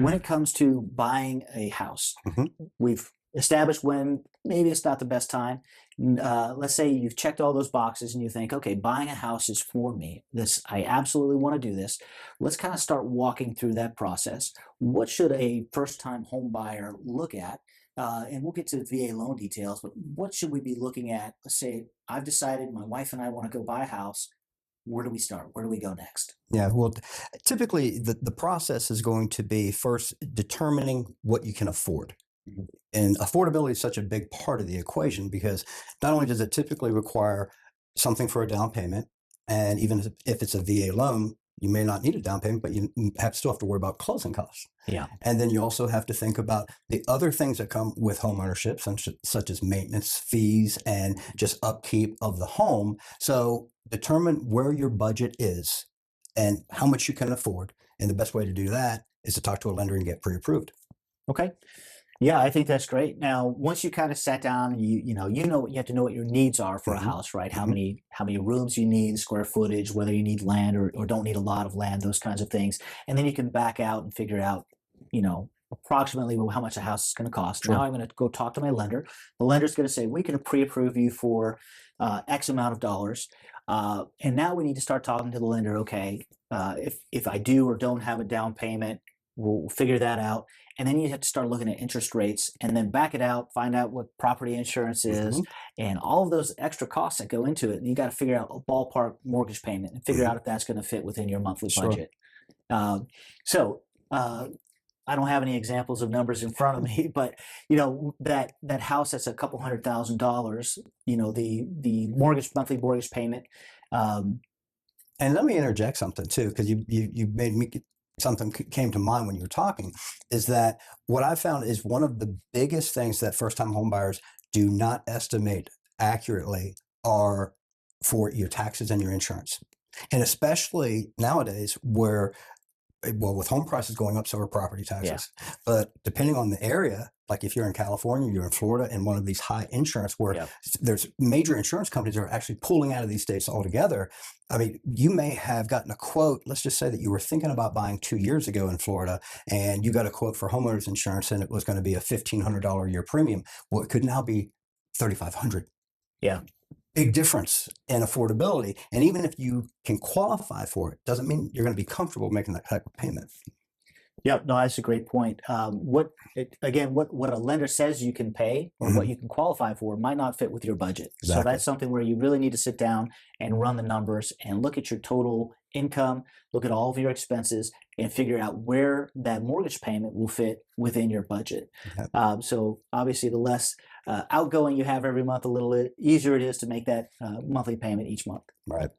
when it comes to buying a house, Mhm. we've established when maybe it's not the best time. Let's say you've checked all those boxes and you think, okay, buying a house is for me. This, I absolutely want to do this. Let's kind of start walking through that process. What should a first-time home buyer look at? And we'll get to the VA loan details, but what should we be looking at? Let's say I've decided my wife and I want to go buy a house. Where do we start? Where do we go next? Yeah, well, typically the process is going to be first determining what you can afford. Mhm. And affordability is such a big part of the equation because not only does it typically require something for a down payment, and even if it's a VA loan, you may not need a down payment, but you still have to worry about closing costs. Yeah. And then you also have to think about the other things that come with home ownership, such as maintenance fees and just upkeep of the home. So determine where your budget is and how much you can afford. And the best way to do that is to talk to a lender and get pre-approved. Okay. Yeah, I think that's great. Now, once you kind of sat down and you know what you have to know what your needs are for a Hmm. house, right? How Hmm. many rooms you need, square footage, whether you need land or don't need a lot of land, those kinds of things. And then you can back out and figure out, approximately how much a house is going to cost. Now Sure. I'm going to go talk to my lender. The lender's going to say, we can pre-approve you for X amount of dollars. And now we need to start talking to the lender. Okay, if I do or don't have a down payment, we'll figure that out. And then you have to start looking at interest rates and then back it out, find out what property insurance is Hmm. and all of those extra costs that go into it. And you got to figure out a ballpark mortgage payment and figure Hmm. out if that's going to fit within your monthly Sure. budget. Um, so uh, I don't have any examples of numbers in front of me, but that house that's a couple $100,000, the monthly mortgage payment. Um, And let me interject something too, because you made me something came to mind when you were talking. Is that what I found is one of the biggest things that first time home buyers do not estimate accurately are for your taxes and your insurance, and especially nowadays where well, with home prices going up, so are property yeah, taxes. But depending on the area, like if you're in California, you're in Florida, and one of these high insurance where yeah, there's major insurance companies that are actually pulling out of these states altogether. I mean, you may have gotten a quote. Let's just say that you were thinking about buying 2 years ago in Florida, and you got a quote for homeowners insurance, and it was going to be a $1,500 a year premium. Well, it could now be 3,500. yeah. Big difference in affordability. And even if you can qualify for it, doesn't mean you're going to be comfortable making that type of payment. Yeah, no, that's a great point. What a lender says you can pay or what Hmm. you can qualify for might not fit with your budget. So Exactly. that's something where you really need to sit down and run the numbers and look at your total income, look at all of your expenses, and figure out where that mortgage payment will fit within your budget. Yeah. So obviously, the less outgoing you have every month, a little easier it is to make that monthly payment each month. Right.